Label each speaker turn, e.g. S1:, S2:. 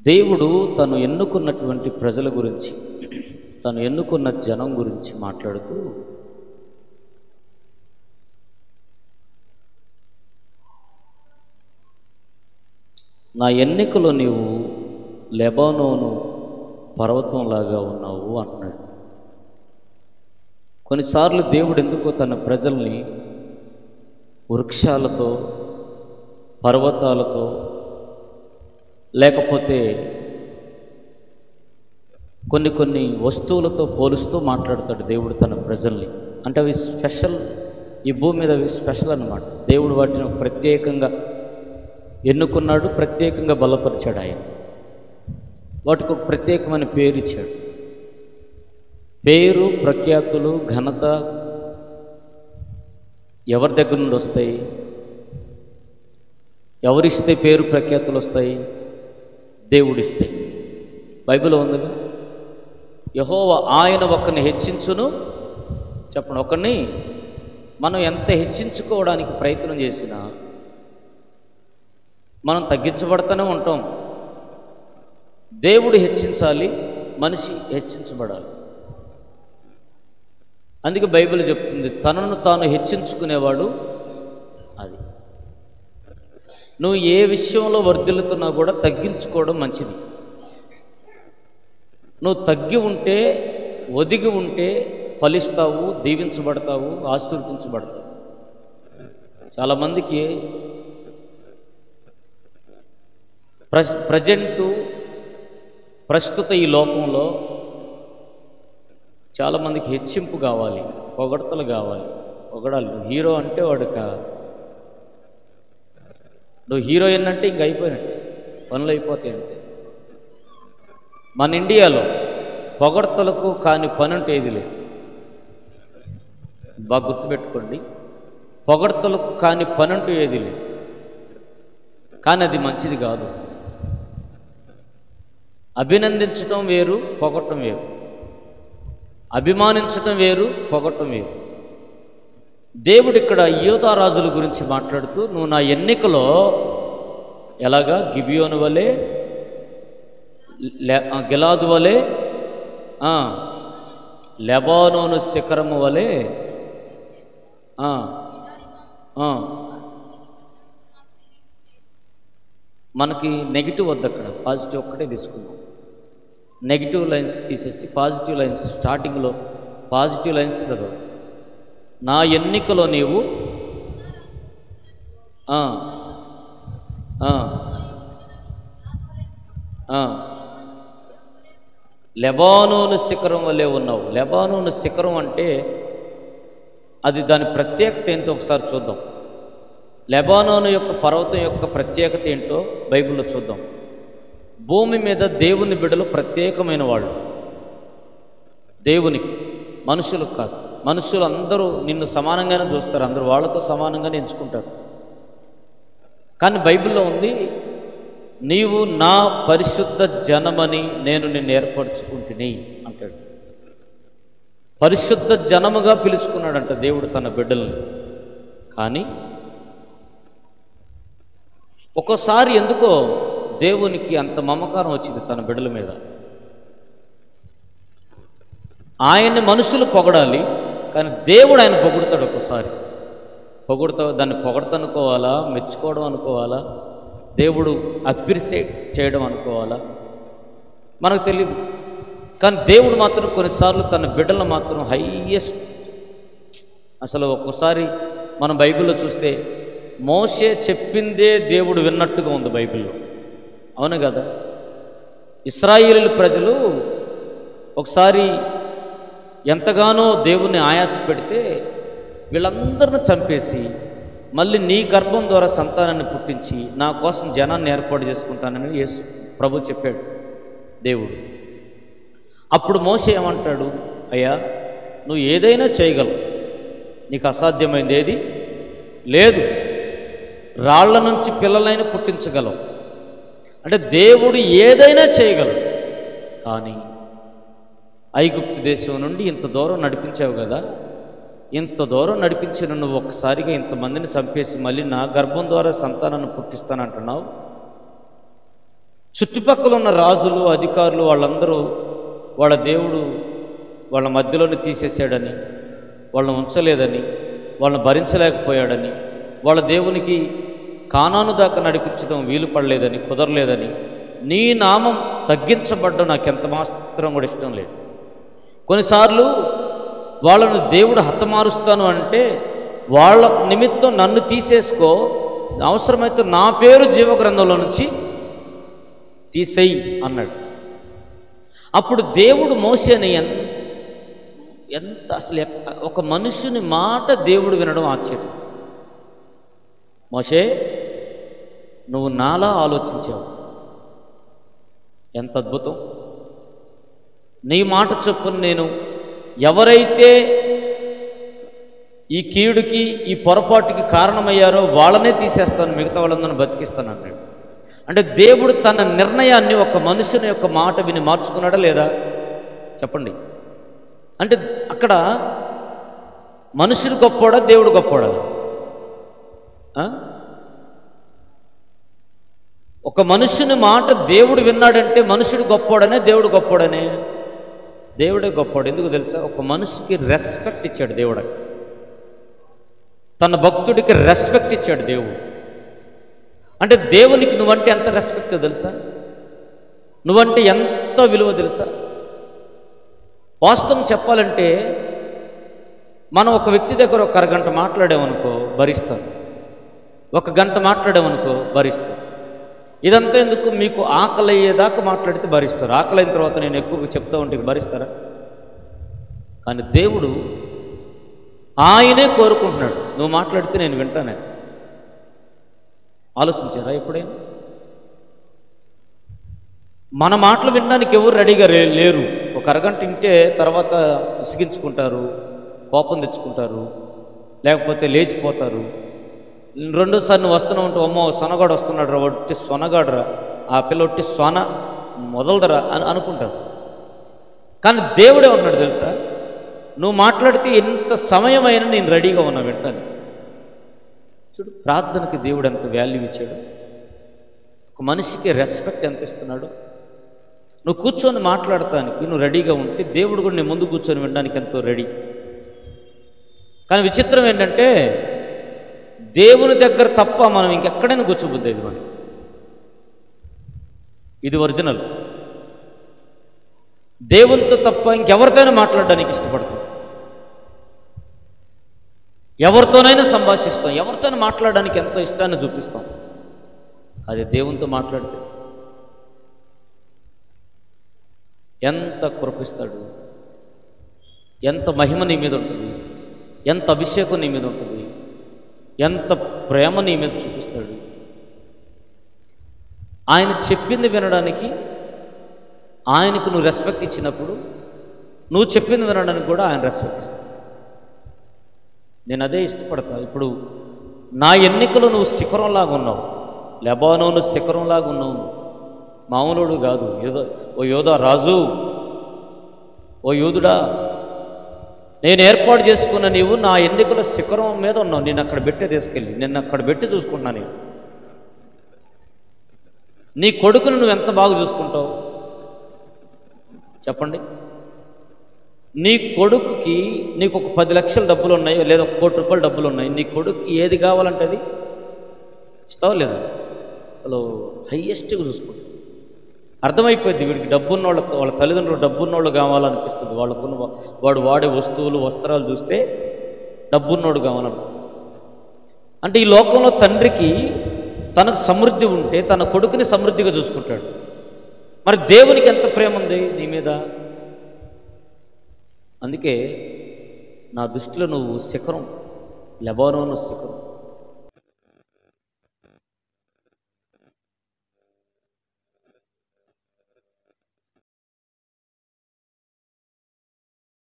S1: దేవుడు తను ఎన్నుకున్నటువంటి ప్రజల గురించి, తను ఎన్నుకున్న జనం గురించి మాట్లాడుతూ నా ఎన్నికలో నీవు లెబానోను పర్వతంలాగా ఉన్నావు అంటున్నాడు. కొన్నిసార్లు దేవుడు ఎందుకో తన ప్రజల్ని వృక్షాలతో, పర్వతాలతో, లేకపోతే కొన్ని వస్తువులతో పోలుస్తూ మాట్లాడతాడు దేవుడు తన ప్రజల్ని. అంటే అవి స్పెషల్, ఈ భూమి మీద అవి స్పెషల్ అన్నమాట. దేవుడు వాటిని ప్రత్యేకంగా ఎన్నుకున్నాడు, ప్రత్యేకంగా బలపరిచాడు. ఆయన వాటికి ఒక ప్రత్యేకమైన పేరు ఇచ్చాడు. పేరు, ప్రఖ్యాతులు, ఘనత ఎవరి దగ్గర నుండి వస్తాయి? ఎవరిస్తే పేరు ప్రఖ్యాతులు వస్తాయి? దేవుడిస్తే. బైబిల్లో ఉందిగా, యెహోవా ఆయన ఒకరిని హెచ్చించును. చెప్పండి, ఒకరిని మనం ఎంత హెచ్చించుకోవడానికి ప్రయత్నం చేసినా మనం తగ్గించబడుతూనే ఉంటాం. దేవుడు హెచ్చించాలి, మనిషి హెచ్చించబడాలి. అందుకే బైబిల్ చెప్తుంది, తనను తాను హెచ్చించుకునేవాడు అది. నువ్వు ఏ విషయంలో వర్ధిల్లుతున్నా కూడా తగ్గించుకోవడం మంచిది. నువ్వు తగ్గి ఉంటే, ఒదిగి ఉంటే ఫలిస్తావు, దీవించబడతావు, ఆశీర్వదించబడతావు. చాలామందికి ప్రస్తుత ఈ లోకంలో చాలామందికి హెచ్చింపు కావాలి, పొగడతలు కావాలి, పొగడాలి. నువ్వు హీరో అంటే నువ్వు హీరోయిన్ అంటే ఇంక అయిపోయినట్టే, పనులు అయిపోతాయి అంతే. మన ఇండియాలో పొగడతలకు కాని పని అంటే ఏది లేదు. బాగా గుర్తుపెట్టుకోండి, పొగడతలకు కాని పని అంటూ ఏది లేదు. కానీ అది మంచిది కాదు. అభినందించటం వేరు, పొగట్టం వేరు. అభిమానించటం వేరు, పొగట్టం వేరు. దేవుడు ఇక్కడ యోధా రాజుల గురించి మాట్లాడుతూ, నువ్వు నా ఎన్నికలో ఎలాగా గిబియోను వలె, గిలాదు వలె, లెబానోను శిఖరము వలె, మనకి నెగిటివ్ వద్దు, అక్కడ పాజిటివ్ ఒక్కటే తీసుకుందాం. నెగిటివ్ లైన్స్ తీసేసి పాజిటివ్ లైన్స్, స్టార్టింగ్లో పాజిటివ్ లైన్స్ చదవు. నా ఎన్నికలో నీవు లెబానోను శిఖరం వలె ఉన్నావు. లెబానోను శిఖరం అంటే అది, దాని ప్రత్యేకత ఏంటో ఒకసారి చూద్దాం. లెబానోను యొక్క పర్వతం యొక్క ప్రత్యేకత ఏంటో బైబిల్లో చూద్దాం. భూమి మీద దేవుని బిడ్డలు ప్రత్యేకమైన వాళ్ళు. దేవునికి, మనుషులకు కాదు. మనుషులు అందరూ నిన్ను సమానంగానే చూస్తారు, అందరూ వాళ్ళతో సమానంగానే ఎంచుకుంటారు. కానీ బైబిల్లో ఉంది, నీవు నా పరిశుద్ధ జనమని నేను నిన్ను ఏర్పరచుకుంటుని అంటాడు. పరిశుద్ధ జనముగా పిలుచుకున్నాడంట దేవుడు తన బిడ్డలను. కానీ ఒక్కోసారి ఎందుకో దేవునికి అంత మమకారం వచ్చింది తన బిడ్డల మీద. ఆయన్ని మనుషులు పొగడాలి, కానీ దేవుడు ఆయన పొగుడతాడు. ఒక్కోసారి దాన్ని పొగడతనుకోవాలా, మెచ్చుకోవడం అనుకోవాలా, దేవుడు అప్రిషియేట్ చేయడం అనుకోవాలా, మనకు తెలియదు. కానీ దేవుడు మాత్రం కొన్నిసార్లు తన బిడ్డలను మాత్రం హైయెస్ట్, అసలు ఒక్కోసారి మనం బైబిల్లో చూస్తే మోషే చెప్పిందే దేవుడు విన్నట్టుగా ఉంది బైబిల్లో. అవును కదా? ఇశ్రాయేలు ప్రజలు ఒకసారి ఎంతగానో దేవుణ్ణి ఆయాస పెడితే వీళ్ళందరిని చంపేసి మళ్ళీ నీ గర్భం ద్వారా సంతానాన్ని పుట్టించి నా కోసం జనాన్ని ఏర్పాటు చేసుకుంటానని యేసు ప్రభు చెప్పాడు దేవుడు. అప్పుడు మోషే ఏమంటాడు? అయ్యా, నువ్వు ఏదైనా చేయగలవు, నీకు అసాధ్యమైంది ఏది లేదు, రాళ్ల నుంచి పిల్లలైనా పుట్టించగలవు. అంటే దేవుడు ఏదైనా చేయగలడు. కానీ ఐగుప్తు దేశం నుండి ఇంత దూరం నడిపించావు కదా, ఇంత దూరం నడిపించిన నువ్వు ఒక్కసారిగా ఇంతమందిని చంపేసి మళ్ళీ నా గర్భం ద్వారా సంతానాన్ని పుట్టిస్తానంటున్నావు. చుట్టుపక్కల ఉన్న రాజులు, అధికారులు వాళ్ళందరూ వాళ్ళ దేవుడు వాళ్ళ మధ్యలోనే తీసేశాడని, వాళ్ళని ఉంచలేదని, వాళ్ళని భరించలేకపోయాడని, వాళ్ళ దేవునికి కానాను దాకా నడిపించడం వీలు పడలేదని, కుదరలేదని, నీ నామం తగ్గించబడ్డం నాకు ఎంత మాత్రం కూడా ఇష్టం లేదు. కొన్నిసార్లు వాళ్ళను దేవుడు హతమారుస్తాను అంటే వాళ్ళ నిమిత్తం నన్ను తీసేసుకో, అవసరమైతే నా పేరు జీవగ్రంథంలో నుంచి తీసేయి అన్నాడు. అప్పుడు దేవుడు మోసేని ఎంత అసలు ఒక మనుషుని మాట దేవుడు వినడం ఆశ్చర్యం. మోషే, నువ్వు నాలా ఆలోచించావు, ఎంత అద్భుతం. నీ మాట చొప్పున నేను ఎవరైతే ఈ కీడుకి ఈ పొరపాటుకి కారణమయ్యారో వాళ్ళనే తీసేస్తాను, మిగతా వాళ్ళందరిని బతికిస్తాను అన్నాడు. అంటే దేవుడు తన నిర్ణయాన్ని ఒక మనుషుని యొక్క మాట విని మార్చుకున్నాడా లేదా చెప్పండి. అంటే అక్కడ మనుషుడు గొప్పోడా దేవుడు గొప్పోడా? ఒక మనుషుని మాట దేవుడు విన్నాడంటే మనుషుడు గొప్పోడనే దేవుడు గొప్పోడనే? దేవుడే గొప్పోడు. ఎందుకు తెలుసా? ఒక మనిషికి రెస్పెక్ట్ ఇచ్చాడు దేవుడు. తన భక్తుడికి రెస్పెక్ట్ ఇచ్చాడు దేవుడు. అంటే దేవునికి నువ్వంటే ఎంత రెస్పెక్ట్ తెలుసా? నువ్వంటే ఎంత విలువ తెలుసా? వాస్తవం చెప్పాలంటే మనం ఒక వ్యక్తి దగ్గర ఒక అరగంట మాట్లాడామనుకో భరిస్తాం, ఒక గంట మాట్లాడామనుకో భరిస్తాం. ఇదంతా ఎందుకు? మీకు ఆకలి అయ్యేదాకా మాట్లాడితే భరిస్తారు. ఆకలి అయిన తర్వాత నేను ఎక్కువగా చెప్తా ఉంటే భరిస్తారా? కానీ దేవుడు ఆయనే కోరుకుంటున్నాడు, నువ్వు మాట్లాడితే నేను వింటానే. ఆలోచించారా ఎప్పుడైనా? మన మాటలు వినడానికి ఎవరు రెడీగా లేరు. ఒక అరగంట వింటే తర్వాత విసిగించుకుంటారు, కోపం తెచ్చుకుంటారు, లేకపోతే లేచిపోతారు. రెండోసారి నువ్వు వస్తున్నావు ఉంటే, అమ్మో సొనగాడు వస్తున్నాడు రా, ఒట్టి సొనగాడురా, ఆ పిల్ల ఒట్టి సొన మొదలదరా అని అనుకుంటారు. కానీ దేవుడే ఉన్నాడు తెలుసా? నువ్వు మాట్లాడితే ఎంత సమయమైనా నేను రెడీగా ఉన్నా వింటాను. చూడు, ప్రార్థనకి దేవుడు ఎంత వాల్యూ ఇచ్చాడు, ఒక మనిషికి రెస్పెక్ట్ ఎంత ఇస్తున్నాడు. నువ్వు కూర్చొని మాట్లాడటానికి నువ్వు రెడీగా ఉంటే దేవుడు కూడా నీ ముందు కూర్చొని వినడానికి ఎంతో రెడీ. కానీ విచిత్రం ఏంటంటే దేవుని దగ్గర తప్ప మనం ఇంకెక్కడైనా కూర్చోబుద్ది ఇది మనకి. ఇది ఒరిజినల్. దేవునితో తప్ప ఇంకెవరితోనైనా మాట్లాడడానికి ఇష్టపడతాం, ఎవరితోనైనా సంభాషిస్తాం, ఎవరితోనైనా మాట్లాడడానికి ఎంతో ఇష్టాన్ని చూపిస్తాం. అది దేవునితో మాట్లాడితే ఎంత కృపిస్తాడు, ఎంత మహిమ నీ మీద ఉంటుంది, ఎంత అభిషేకం నీ మీద ఉంటుంది, ఎంత ప్రేమ నీ మీద చూపిస్తాడు. ఆయన చెప్పింది వినడానికి ఆయనకు నువ్వు రెస్పెక్ట్ ఇచ్చినప్పుడు నువ్వు చెప్పింది వినడానికి కూడా ఆయన రెస్పెక్ట్ ఇస్తాడు. నేను అదే ఇష్టపడతా. ఇప్పుడు నా ఎన్నికలో నువ్వు శిఖరంలాగా ఉన్నావు, లెబానోను శిఖరంలాగా ఉన్నావు, మామూలుడు కాదు. ఓ యోధా రాజు, ఓ యోధుడా, నేను ఏర్పాటు చేసుకున్న నీవు నా ఎన్నికల శిఖరం మీద ఉన్నావు. నేను అక్కడ పెట్టి తీసుకెళ్ళి నిన్ను అక్కడ పెట్టి చూసుకుంటున్నాను. నీ కొడుకును నువ్వు ఎంత బాగా చూసుకుంటావు చెప్పండి. నీ కొడుకుకి నీకు ఒక 10 లక్షల డబ్బులు ఉన్నాయి, లేదా 1 కోటి రూపాయల డబ్బులు ఉన్నాయి, నీ కొడుకుకి ఏది కావాలంటే అది ఇస్తావా లేదా? అసలు హయ్యెస్ట్గా చూసుకుంటావు. అర్థమైపోయింది వీడికి డబ్బున్నోళ్ళ, వాళ్ళ తల్లిదండ్రులు డబ్బున్నోళ్ళు కావాలనిపిస్తుంది. వాడు వాడే వస్తువులు వస్త్రాలు చూస్తే డబ్బున్నోడు కావాలను. అంటే ఈ లోకంలో తండ్రికి తనకు సమృద్ధి ఉంటే తన కొడుకుని సమృద్ధిగా చూసుకుంటాడు. మరి దేవునికి ఎంత ప్రేమ ఉంది నీ మీద? అందుకే నా దృష్టిలో నువ్వు శిఖరం, లెబానోను శిఖరం.